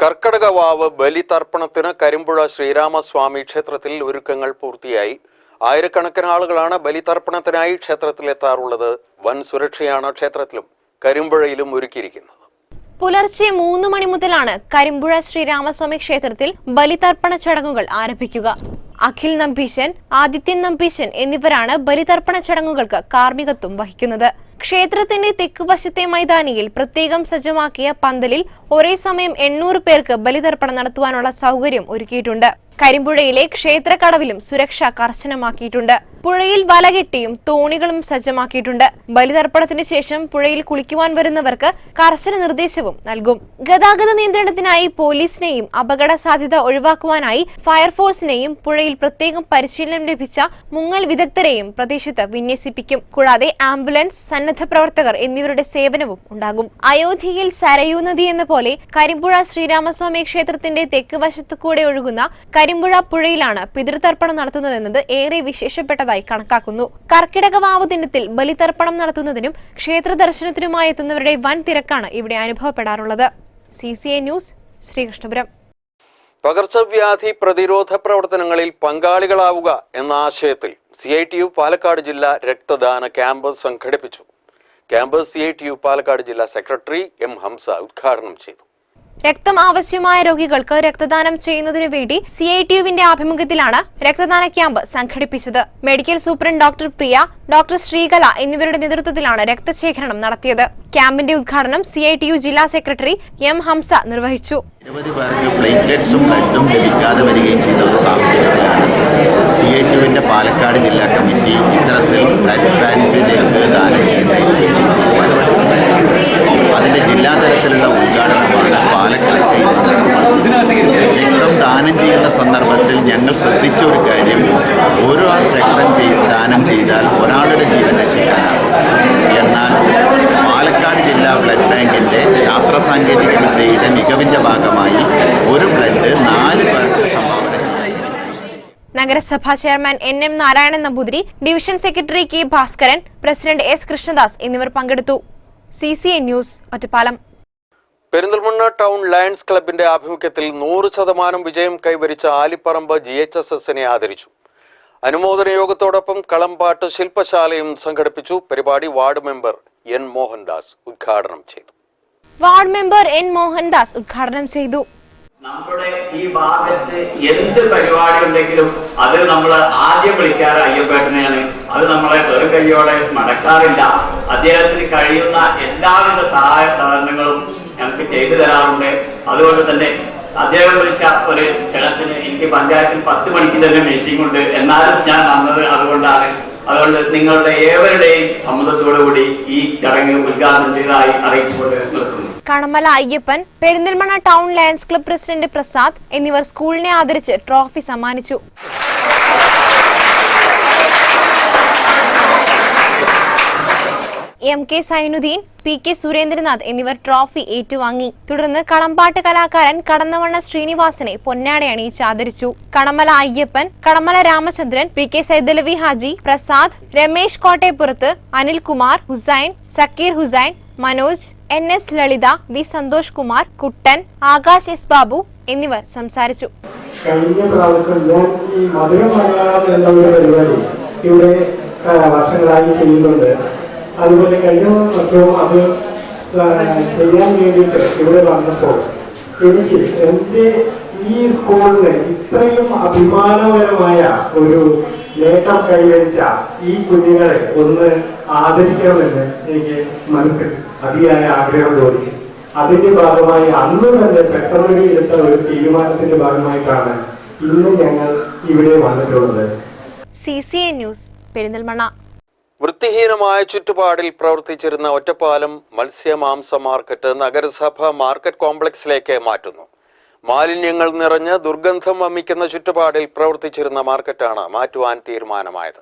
കർക്കടകവാവ് ബലിതർപ്പണത്തിന് കരിമ്പുഴ ശ്രീരാമസ്വാമി ക്ഷേത്രത്തിൽ ഒരുക്കങ്ങൾ പൂർത്തിയായി. ആയിരക്കണക്കിന് ആളുകളാണ് ബലിതർപ്പണത്തിനായി ക്ഷേത്രത്തിലെത്താറുള്ളത്. വൻ സുരക്ഷയാണ് ക്ഷേത്രത്തിലും കരിമ്പുഴയിലും ഒരുക്കിയിരിക്കുന്നത്. പുലർച്ചെ 3 മണി മുതലാണ് കരിമ്പുഴ ശ്രീരാമസ്വാമി ക്ഷേത്രത്തിൽ ബലിതർപ്പണ ചടങ്ങുകൾ ആരംഭിക്കുക. അഖിൽ നമ്പീശൻ, ആദിത്യൻ നമ്പീശൻ എന്നിവരാണ് ബലിതർപ്പണ ചടങ്ങുകൾക്ക് കാർമ്മികത്വം വഹിക്കുന്നത്. ക്ഷേത്രത്തിന്റെ തെക്കുവശത്തെ മൈതാനിയിൽ പ്രത്യേകം സജ്ജമാക്കിയ പന്തലിൽ ഒരേ സമയം 800 പേർക്ക് ബലിതർപ്പണം നടത്തുവാനുള്ള സൗകര്യം ഒരുക്കിയിട്ടുണ്ട്. കരിമ്പുഴയിലെ ക്ഷേത്രക്കടവിലും സുരക്ഷ കർശനമാക്കിയിട്ടുണ്ട്. പുഴയിൽ വലകെട്ടിയും തോണികളും സജ്ജമാക്കിയിട്ടുണ്ട്. ബലിതർപ്പണത്തിന് ശേഷം പുഴയിൽ കുളിക്കുവാൻ വരുന്നവർക്ക് കർശന നിർദ്ദേശവും നൽകും. ഗതാഗത നിയന്ത്രണത്തിനായി പോലീസിനെയും അപകട സാധ്യത ഒഴിവാക്കുവാനായി ഫയർഫോഴ്സിനെയും പുഴയിൽ പ്രത്യേകം പരിശീലനം ലഭിച്ച മുങ്ങൽ വിദഗ്ധരെയും പ്രദേശത്ത് വിന്യസിപ്പിക്കും. കൂടാതെ ആംബുലൻസ്, സന്നദ്ധ പ്രവർത്തകർ എന്നിവരുടെ സേവനവും ഉണ്ടാകും. അയോധ്യയിൽ സരയൂ നദി എന്ന പോലെ കരിമ്പുഴ ശ്രീരാമസ്വാമി ക്ഷേത്രത്തിന്റെ തെക്ക് വശത്തു കൂടെ ഒഴുകുന്ന കരിമ്പുഴ പുഴയിലാണ് പിതൃതർപ്പണം നടത്തുന്നതെന്നത് ഏറെ വിശേഷപ്പെട്ടതായി കണക്കാക്കുന്നു. കർക്കിടകവാവ് ദിനത്തിൽ ബലിതർപ്പണം നടത്തുന്നതിനും ക്ഷേത്ര ദർശനത്തിനുമായി എത്തുന്നവരുടെ വൻ തിരക്കാണ് ഇവിടെ അനുഭവപ്പെടാറുള്ളത്. CCA news, Sreekrishnapuram. പകർച്ചവ്യാധി പ്രതിരോധ പ്രവർത്തനങ്ങളിൽ പങ്കാളികളാവുക എന്ന ആശയത്തിൽ CITU പാലക്കാട് ജില്ലാ രക്തദാന ക്യാമ്പ് സംഘടിപ്പിച്ചു. ക്യാമ്പ് CITU പാലക്കാട് ജില്ലാ സെക്രട്ടറി M. ഹംസ ഉദ്ഘാടനം ചെയ്തു. രക്തം ആവശ്യമായ രോഗികൾക്ക് രക്തദാനം ചെയ്യുന്നതിനു വേണ്ടി CITUവിന്റെ ആഭിമുഖ്യത്തിലാണ് രക്തദാന ക്യാമ്പ് സംഘടിപ്പിച്ചത്. മെഡിക്കൽ സൂപ്രണ്ട് ഡോക്ടർ പ്രിയ, ഡോക്ടർ ശ്രീകല എന്നിവരുടെ നേതൃത്വത്തിലാണ് രക്തശേഖരണം നടത്തിയത്. ക്യാമ്പിന്റെ ഉദ്ഘാടനം CITU ജില്ലാ സെക്രട്ടറി M. ഹംസ നിർവഹിച്ചു. നിരവധി പേർക്ക് പ്ലേറ്റ്ലെറ്റ്സും ബ്ലഡും ലഭിക്കാതെ വരികയും ചെയ്ത ഒരു സാഹചര്യത്തിലാണ് CITUവിന്റെ പാലക്കാട് ജില്ലാ കമ്മിറ്റി ഇത്തരത്തിൽ ബ്ലഡ് ബാങ്കിലേക്ക് ദാനം ചെയ്യുന്നതിന് വേണ്ടി തീരുമാനമെടുത്തത്. അതിന്റെ ജില്ലാതലത്തിലുള്ള ഉദ്ഘാടനമാണ് പാലക്കാട്. രക്തം ദാനം ചെയ്യുന്ന സന്ദർഭത്തിൽ ഞങ്ങൾ ശ്രദ്ധിച്ച ഒരു കാര്യം, ഓരോ രക്തം ദാനം ചെയ്താൽ ഒരാളുടെ ജീവൻ രക്ഷിക്കാനാകും. എന്നാൽ പാലക്കാട് ജില്ലാ ബ്ലഡ് ബാങ്കിന്റെ ശാസ്ത്ര സാങ്കേതിക വിദ്യയുടെ മികവിന്റെ ഭാഗമായി ഒരു ബ്ലഡ് 4 പേർക്ക് സംഭാവന ചെയ്യാൻ നഗരസഭാ chairman NM Narayanan Namboothiri, division secretary K. Bhaskaran, president S. Krishnadas എന്നിവർ പങ്കെടുത്തു. CCA news, Ottapalam. Perinthalmanna town lions ക്ലബിന്റെ ആഭിമുഖ്യത്തിൽ 100% വിജയം കൈവരിച്ച ആലിപ്പറമ്പ് GHSSനെ ആദരിച്ചു. അനുമോദന യോഗത്തോടൊപ്പം കളംപാട്ട് ശില്പശാലയും സംഘടിപ്പിച്ചു. പരിപാടി വാർഡ് മെമ്പർ N. മോഹൻദാസ് ഉദ്ഘാടനം ചെയ്തു. നമ്മുടെ ഈ ഭാഗത്ത് എന്ത് പരിപാടി ഉണ്ടെങ്കിലും അത് നമ്മൾ ആദ്യം വിളിക്കാറ് അയ്യപ്പേട്ടനെയാണ്. അത് നമ്മളെ വെറും കൈയോടെ മടക്കാറില്ല. അദ്ദേഹത്തിന് കഴിയുന്ന എല്ലാവിധ സഹായ സഹകരണങ്ങളും ഞങ്ങൾക്ക് ചെയ്തു തരാറുണ്ട്. അതുകൊണ്ട് തന്നെ അദ്ദേഹം വിളിച്ച ഒരു ക്ഷണത്തിന് എനിക്ക് പഞ്ചായത്തിൽ 10 മണിക്ക് തന്നെ മീറ്റിംഗ് ഉണ്ട്. എന്നാലും ഞാൻ വന്നത് അതുകൊണ്ടാണ്. അതുകൊണ്ട് നിങ്ങളുടെ ഏവരുടെയും സമ്മതത്തോടുകൂടി ഈ ചടങ്ങ് ഉദ്ഘാടനം ചെയ്തതായി അറിയിച്ചുകൊണ്ട് നിർത്തുന്നു. Kanamala Ayyappan, Perinthalmanna town lions club president Prasad എന്നിവർ സ്കൂളിനെ ആദരിച്ച് ട്രോഫി സമ്മാനിച്ചു. MK സൈനുദ്ദീൻ, PK സുരേന്ദ്രനാഥ് എന്നിവർ ട്രോഫി ഏറ്റുവാങ്ങി. തുടർന്ന് കളംപാട്ട് കലാകാരൻ കടന്നവണ്ണ ശ്രീനിവാസനെ പൊന്നാട അണിയിച്ച് ആദരിച്ചു. കണമല അയ്യപ്പൻ, കണമല രാമചന്ദ്രൻ, PK സൈദലവി ഹാജി, പ്രസാദ്, രമേശ് കോട്ടേപ്പുറത്ത്, അനിൽകുമാർ, ഹുസൈൻ, സക്കീർ ഹുസൈൻ, മനോജ്, NS ലളിത, V. സന്തോഷ് കുമാർ, കുട്ടൻ, ആകാശ് S. ബാബു എന്നിവർ സംസാരിച്ചു. കഴിഞ്ഞ പ്രാവശ്യം ഞാൻ ഈ മധുരം മലയാളം എന്ന ഒരു പരിപാടി ഇവിടെ വർഷങ്ങളായി ചെയ്യുന്നുണ്ട്. അതുപോലെ കഴിഞ്ഞ വർഷവും അത് ചെയ്യാൻ വേണ്ടിയിട്ട് ഇവിടെ വന്നപ്പോൾ എനിക്ക് എൻ്റെ ഈ സ്കൂളിന് ഇത്രയും അഭിമാനകരമായ ഒരു നേട്ടം കൈവരിച്ച ഈ കുഞ്ഞുങ്ങളെ ഒന്ന് ആദരിക്കണമെന്ന് എനിക്ക് മനസ്സിൽ അതിയായ ആഗ്രഹം തോന്നി. അതിന്റെ ഭാഗമായി അന്ന് തന്നെ പെട്ടെന്ന് എടുത്ത ഒരു തീരുമാനത്തിന്റെ ഭാഗമായിട്ടാണ് ഇന്ന് ഞങ്ങൾ ഇവിടെ വന്നിട്ടുള്ളത്. CCA news, Perinthalmanna. വൃത്തിഹീനമായ ചുറ്റുപാടിൽ പ്രവർത്തിച്ചിരുന്ന ഒറ്റപ്പാലം മത്സ്യമാംസ മാർക്കറ്റ് നഗരസഭ മാർക്കറ്റ് കോംപ്ലക്സിലേക്ക് മാറ്റുന്നു. മാലിന്യങ്ങൾ നിറഞ്ഞ് ദുർഗന്ധം വമിക്കുന്ന ചുറ്റുപാടിൽ പ്രവർത്തിച്ചിരുന്ന മാർക്കറ്റാണ് മാറ്റുവാൻ തീരുമാനമായത്.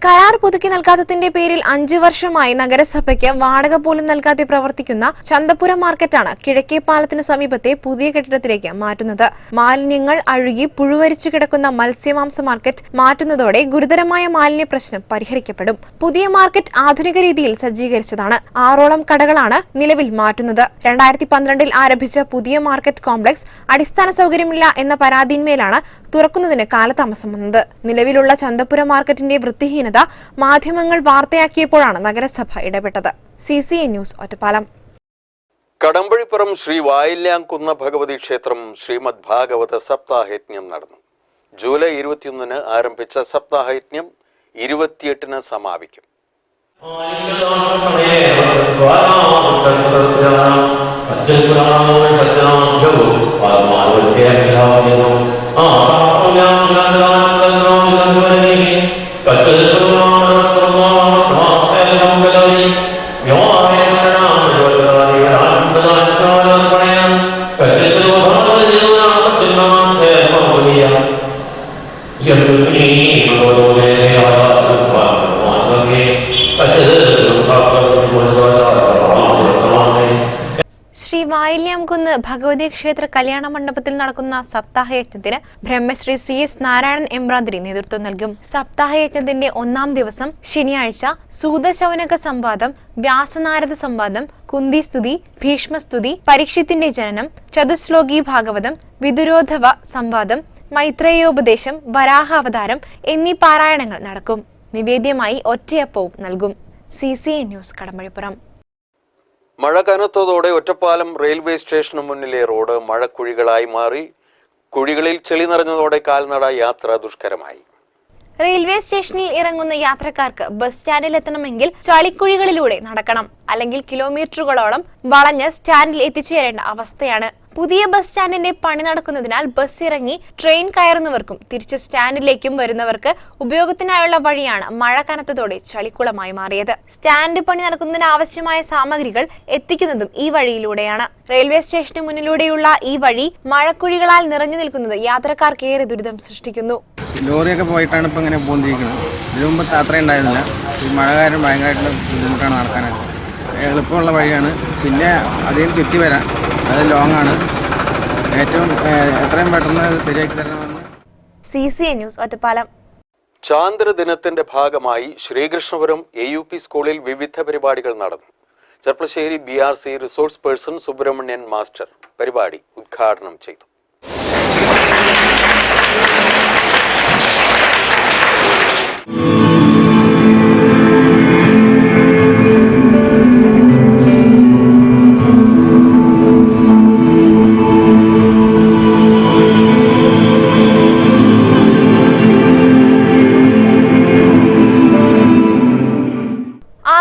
കരാർ പുതുക്കി നൽകാത്തതിന്റെ പേരിൽ 5 വർഷമായി നഗരസഭയ്ക്ക് വാടക പോലും നൽകാതെ പ്രവർത്തിക്കുന്ന ചന്തപുരം മാർക്കറ്റാണ് കിഴക്കേ പാലത്തിന് സമീപത്തെ പുതിയ കെട്ടിടത്തിലേക്ക് മാറ്റുന്നത്. മാലിന്യങ്ങൾ അഴുകി പുഴുവരിച്ചു കിടക്കുന്ന മത്സ്യമാംസ മാർക്കറ്റ് മാറ്റുന്നതോടെ ഗുരുതരമായ മാലിന്യ പ്രശ്നം പരിഹരിക്കപ്പെടും. പുതിയ മാർക്കറ്റ് ആധുനിക രീതിയിൽ സജ്ജീകരിച്ചതാണ്. 6ഓളം കടകളാണ് നിലവിൽ മാറ്റുന്നത്. 2012-ൽ ആരംഭിച്ച പുതിയ മാർക്കറ്റ് കോംപ്ലക്സ് അടിസ്ഥാന സൗകര്യമില്ല എന്ന പരാതിയിന്മേലാണ് തുറക്കുന്നതിന് കാലതാമസം വന്നത്. നിലവിലുള്ള ചന്തപുരം മാർക്കറ്റിന്റെ വൃത്തിഹീനത മാധ്യമങ്ങൾ വാർത്തയാക്കിയപ്പോഴാണ് നഗരസഭ ഇടപെട്ടത്. CCN news, Ottapalam. കടമ്പഴിപ്പുറം ശ്രീ വായില്യാംകുന്ന് ഭഗവതി ക്ഷേത്രം ശ്രീമദ് ഭാഗവത സപ്താഹയജ്ഞം നടന്നു. ജൂലൈ 21-ന് ആരംഭിച്ച സപ്താഹയജ്ഞം 28-ന് സമാപിക്കും. ശ്രീ വായില്യാംകുന്ന് ഭഗവതി ക്ഷേത്ര കല്യാണ മണ്ഡപത്തിൽ നടക്കുന്ന സപ്താഹയജ്ഞത്തിന് ബ്രഹ്മശ്രീ CS നാരായണൻ എമ്പ്രാന്തിരി നേതൃത്വം നൽകും. സപ്താഹയജ്ഞത്തിന്റെ 1-ാം ദിവസം ശനിയാഴ്ച സൂതശൗനക സംവാദം, വ്യാസനാരദ സംവാദം, കുന്തിസ്തുതി, ഭീഷ്മസ്തുതി, പരീക്ഷിത്തിന്റെ ജനനം, ചതുശ്ലോകി ഭാഗവതം, വിദുരോധവ സംവാദം, മൈത്രേയോപദേശം, വരാഹാവതാരം എന്നീ പാരായണങ്ങൾ നടക്കും. നിവേദ്യമായി ഒറ്റയപ്പവും നൽകും. CCN news, Kadambazhipuram. മഴ കനത്തതോടെ ഒറ്റപ്പാലം റെയിൽവേ സ്റ്റേഷന് മുന്നിലെ റോഡ് മഴക്കുഴികളായി മാറി. കുഴികളിൽ ചെളി നിറഞ്ഞതോടെ കാൽനട യാത്ര ദുഷ്കരമായി. റെയിൽവേ സ്റ്റേഷനിൽ ഇറങ്ങുന്ന യാത്രക്കാർക്ക് ബസ് സ്റ്റാൻഡിൽ എത്തണമെങ്കിൽ ചളിക്കുഴികളിലൂടെ നടക്കണം, അല്ലെങ്കിൽ കിലോമീറ്ററുകളോളം വളഞ്ഞ് സ്റ്റാൻഡിൽ എത്തിച്ചേരേണ്ട അവസ്ഥയാണ്. പുതിയ ബസ് സ്റ്റാൻഡിന്റെ പണി നടക്കുന്നതിനാൽ ബസ് ഇറങ്ങി ട്രെയിൻ കയറുന്നവർക്കും തിരിച്ച് സ്റ്റാൻഡിലേക്കും വരുന്നവർക്ക് ഉപയോഗത്തിനായുള്ള വഴിയാണ് മഴ കനത്തതോടെ ചളിക്കുളമായി മാറിയത്. സ്റ്റാൻഡ് പണി നടക്കുന്നതിന് ആവശ്യമായ സാമഗ്രികൾ എത്തിക്കുന്നതും ഈ വഴിയിലൂടെയാണ്. റെയിൽവേ സ്റ്റേഷന് മുന്നിലൂടെയുള്ള ഈ വഴി മഴക്കുഴികളാൽ നിറഞ്ഞു നിൽക്കുന്നത് യാത്രക്കാർക്ക് ഏറെ ദുരിതം സൃഷ്ടിക്കുന്നു. ലോറിയൊക്കെ പോയിട്ടാണ് ഇപ്പം ഇങ്ങനെ പോന്നിരിക്കുന്നത്. ഇതിനു മുമ്പ് അത്രയും ഉണ്ടായിരുന്നില്ല. ഈ മഴ കാരണം ഭയങ്കരമായിട്ടുള്ള ബുദ്ധിമുട്ടാണ് നടക്കാനായിട്ട്. എളുപ്പമുള്ള വഴിയാണ്, പിന്നെ അതിന് ചുറ്റി വരാൻ അത് ലോങ് ആണ്. ഏറ്റവും എത്രയും പെട്ടെന്ന് ശരിയാക്കി തരണമെന്ന്. CCN news, Ottapalam. ചാന്ദ്രദിനത്തിന്റെ ഭാഗമായി ശ്രീകൃഷ്ണപുരം AUP സ്കൂളിൽ വിവിധ പരിപാടികൾ നടന്നു. Cherpulassery BRC resource person Subrahmanian master പരിപാടി ഉദ്ഘാടനം ചെയ്തു.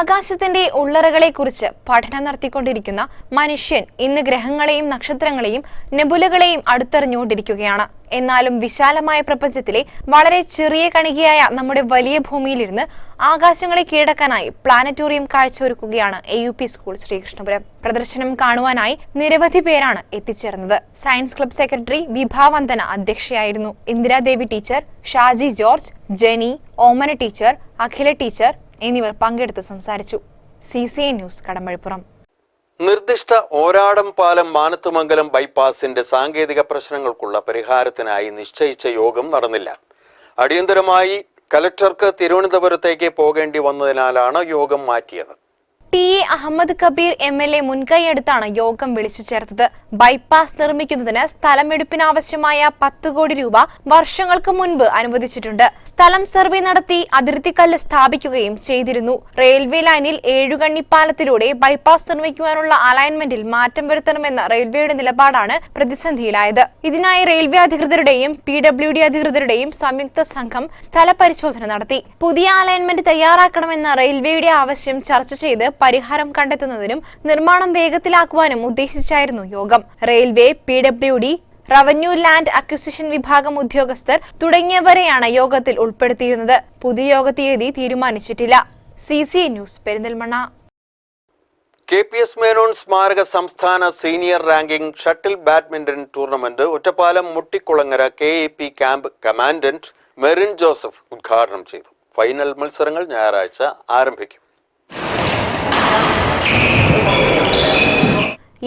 ആകാശത്തിന്റെ ഉള്ളറകളെക്കുറിച്ച് പഠനം നടത്തിക്കൊണ്ടിരിക്കുന്ന മനുഷ്യൻ ഇന്ന് ഗ്രഹങ്ങളെയും നക്ഷത്രങ്ങളെയും നെബുലകളെയും അടുത്തറിഞ്ഞുകൊണ്ടിരിക്കുകയാണ്. എന്നാലും വിശാലമായ പ്രപഞ്ചത്തിലെ വളരെ ചെറിയ കണികയായ നമ്മുടെ വലിയ ഭൂമിയിലിരുന്ന് ആകാശങ്ങളെ കീഴടക്കാനായി പ്ലാനറ്റോറിയം കാഴ്ചവെക്കുകയാണ് AUP സ്കൂൾ ശ്രീകൃഷ്ണപുരം. പ്രദർശനം കാണുവാനായി നിരവധി പേരാണ് എത്തിച്ചേർന്നത്. Science club secretary Vibha Vandana അധ്യക്ഷയായിരുന്നു. Indiradevi teacher, Shaji George, Jenny, Omana teacher, Akhila teacher എന്നിവർ പങ്കെടുത്ത് സംസാരിച്ചു. CCN news, Kadampazhipuram. നിർദ്ദിഷ്ട ഓരാടം പാലം മാനത്തുമംഗലം ബൈപ്പാസിന്റെ സാങ്കേതിക പ്രശ്നങ്ങൾക്കുള്ള പരിഹാരത്തിനായി നിശ്ചയിച്ച യോഗം നടന്നില്ല. അടിയന്തരമായി കലക്ടർക്ക് തിരുവനന്തപുരത്തേക്ക് പോകേണ്ടി വന്നതിനാലാണ് യോഗം മാറ്റിയത്. TA അഹമ്മദ് കബീർ MLA മുൻകൈയെടുത്താണ് യോഗം വിളിച്ചു ചേർത്തത്. ബൈപ്പാസ് നിർമ്മിക്കുന്നതിന് സ്ഥലമെടുപ്പിനാവശ്യമായ 10 കോടി രൂപ വർഷങ്ങൾക്ക് മുൻപ് അനുവദിച്ചിട്ടുണ്ട്. സ്ഥലം സർവേ നടത്തി അതിർത്തിക്കല്ല് സ്ഥാപിക്കുകയും ചെയ്തിരുന്നു. റെയിൽവേ ലൈനിൽ 7 കണ്ണിപ്പാലത്തിലൂടെ ബൈപ്പാസ് നിർമ്മിക്കുവാനുള്ള അലൈൻമെന്റിൽ മാറ്റം വരുത്തണമെന്ന റെയിൽവേയുടെ നിലപാടാണ് പ്രതിസന്ധിയിലായത്. ഇതിനായി റെയിൽവേ അധികൃതരുടെയും PWD അധികൃതരുടെയും സംയുക്ത സംഘം സ്ഥലപരിശോധന നടത്തി. പുതിയ അലൈൻമെന്റ് തയ്യാറാക്കണമെന്ന റെയിൽവേയുടെ ആവശ്യം ചർച്ച ചെയ്ത് പരിഹാരം കണ്ടെത്തുന്നതിനും നിർമ്മാണം വേഗത്തിലാക്കുവാനും ഉദ്ദേശിച്ചായിരുന്നു യോഗം. Railway, PWD, revenue land acquisition വിഭാഗം ഉദ്യോഗസ്ഥർ തുടങ്ങിയവരെയാണ് യോഗത്തിൽ ഉൾപ്പെടുത്തിയിരുന്നത്. പുതിയ യോഗ തീയതി തീരുമാനിച്ചിട്ടില്ല. CCN news, Perinthalmanna. KPS Menon സ്മാരക സംസ്ഥാന senior ranking shuttle badminton tournament Ottapalam Muttikulangara KAP camp commandant Merin Joseph ഉദ്ഘാടനം ചെയ്തു. ഫൈനൽ മത്സരങ്ങൾ ഞായറാഴ്ച ആരംഭിക്കും.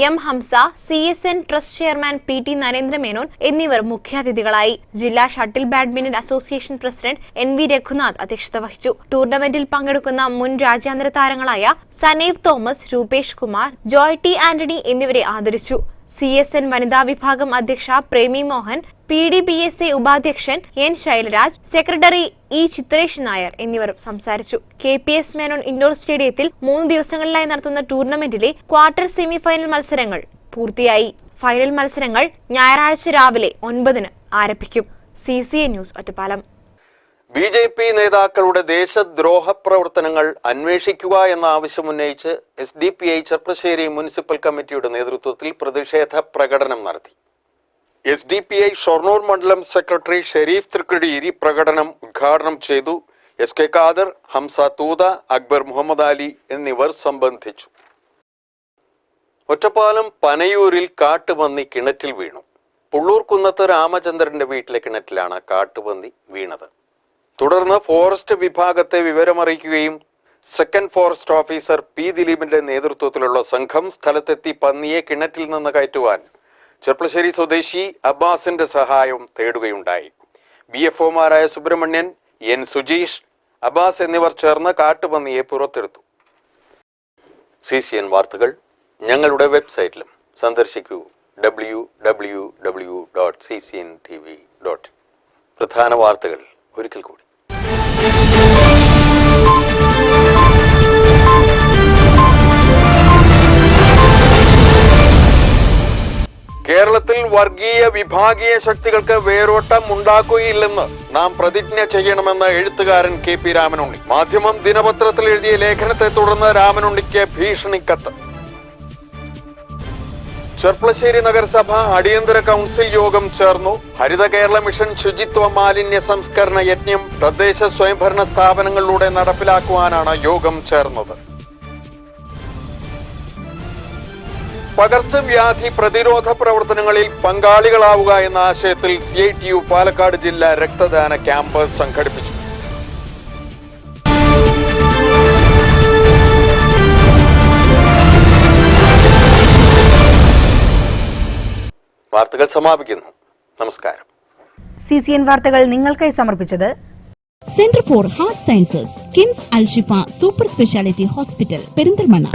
M Hamsa, CSN trust chairman PT Narendra Menon എന്നിവർ മുഖ്യാതിഥികളായി. ജില്ലാ shuttle badminton association president NV Raghunath അധ്യക്ഷത വഹിച്ചു. ടൂർണമെന്റിൽ പങ്കെടുക്കുന്ന മുൻ രാജ്യാന്തര താരങ്ങളായ Sanev Thomas, Rupesh Kumar, Joy T Antony എന്നിവരെ ആദരിച്ചു. CSN വനിതാ വിഭാഗം അധ്യക്ഷ പ്രേമി മോഹൻ, PDPSA ഉപാധ്യക്ഷൻ N ശൈലരാജ്, secretary E Chitresh Nair എന്നിവർ സംസാരിച്ചു. KPS മേനോൻ ഇൻഡോർ സ്റ്റേഡിയത്തിൽ 3 ദിവസങ്ങളിലായി നടത്തുന്ന ടൂർണമെന്റിലെ ക്വാർട്ടർ സെമി ഫൈനൽ മത്സരങ്ങൾ പൂർത്തിയായി. ഫൈനൽ മത്സരങ്ങൾ ഞായറാഴ്ച രാവിലെ 9-ന് ആരംഭിക്കും. CCA news, Ottapalam. BJP നേതാക്കളുടെ ദേശദ്രോഹ പ്രവർത്തനങ്ങൾ അന്വേഷിക്കുക എന്ന ആവശ്യമുന്നയിച്ച് SDPI ചെർപ്പശ്ശേരി മുനിസിപ്പൽ കമ്മിറ്റിയുടെ നേതൃത്വത്തിൽ പ്രതിഷേധ പ്രകടനം നടത്തി. SDPI ഷൊർണൂർ മണ്ഡലം സെക്രട്ടറി ഷെരീഫ് തൃക്കടിയേരി പ്രകടനം ഉദ്ഘാടനം ചെയ്തു. SK ഖാദർ, ഹംസ തൂത, അക്ബർ മുഹമ്മദ് അലി എന്നിവർ സംബന്ധിച്ചു. ഒറ്റപ്പാലം പനയൂരിൽ കാട്ടുപന്നി കിണറ്റിൽ വീണു. പുള്ളൂർക്കുന്നത്ത് രാമചന്ദ്രന്റെ വീട്ടിലെ കിണറ്റിലാണ് കാട്ടുപന്നി വീണത്. തുടർന്ന് ഫോറസ്റ്റ് വിഭാഗത്തെ വിവരമറിയിക്കുകയും സെക്കൻഡ് ഫോറസ്റ്റ് ഓഫീസർ P ദിലീപിന്റെ നേതൃത്വത്തിലുള്ള സംഘം സ്ഥലത്തെത്തി പന്നിയെ കിണറ്റിൽ നിന്ന് കയറ്റുവാൻ ചെർപ്പശ്ശേരി സ്വദേശി അബ്ബാസിന്റെ സഹായം തേടുകയുണ്ടായി. BFOമാരായ സുബ്രഹ്മണ്യൻ, N സുജീഷ്, അബ്ബാസ് എന്നിവർ ചേർന്ന് കാട്ടുപന്നിയെ പുറത്തെടുത്തു. CCN വാർത്തകൾ ഞങ്ങളുടെ വെബ്സൈറ്റിലും സന്ദർശിക്കൂ www.ccntv.in. പ്രധാന വാർത്തകൾ ഒരിക്കൽ കൂടി. കേരളത്തിൽ വർഗീയ വിഭാഗീയ ശക്തികൾക്ക് വേരോട്ടം ഉണ്ടാക്കുകയില്ലെന്ന് നാം പ്രതിജ്ഞ ചെയ്യണമെന്ന് എഴുത്തുകാരൻ KP രാമനുണ്ണി. മാധ്യമം ദിനപത്രത്തിൽ എഴുതിയ ലേഖനത്തെ തുടർന്ന് രാമനുണ്ണിക്ക് ഭീഷണിക്കത്ത്. ചെർപ്പശ്ശേരി നഗരസഭ അടിയന്തര കൗൺസിൽ യോഗം ചേർന്നു. ഹരിത കേരള മിഷൻ ശുചിത്വ മാലിന്യ സംസ്കരണ യജ്ഞം തദ്ദേശ സ്വയംഭരണ സ്ഥാപനങ്ങളിലൂടെ നടപ്പിലാക്കുവാനാണ് യോഗം ചേർന്നത്. പകർച്ചവ്യാധി പ്രതിരോധ പ്രവർത്തനങ്ങളിൽ പങ്കാളികളാവുക എന്ന ആശയത്തിൽ CITU പാലക്കാട് ജില്ലാ രക്തദാന ക്യാമ്പ് സംഘടിപ്പിച്ചു. വാർത്തകൾ സമാപിക്കുന്നു. നമസ്കാരം. CCN വാർത്തകൾ നിങ്ങൾക്കായി സമർപ്പിച്ചത് centre for heart sciences, KIMS Alshifa super speciality hospital, Perinthalmanna.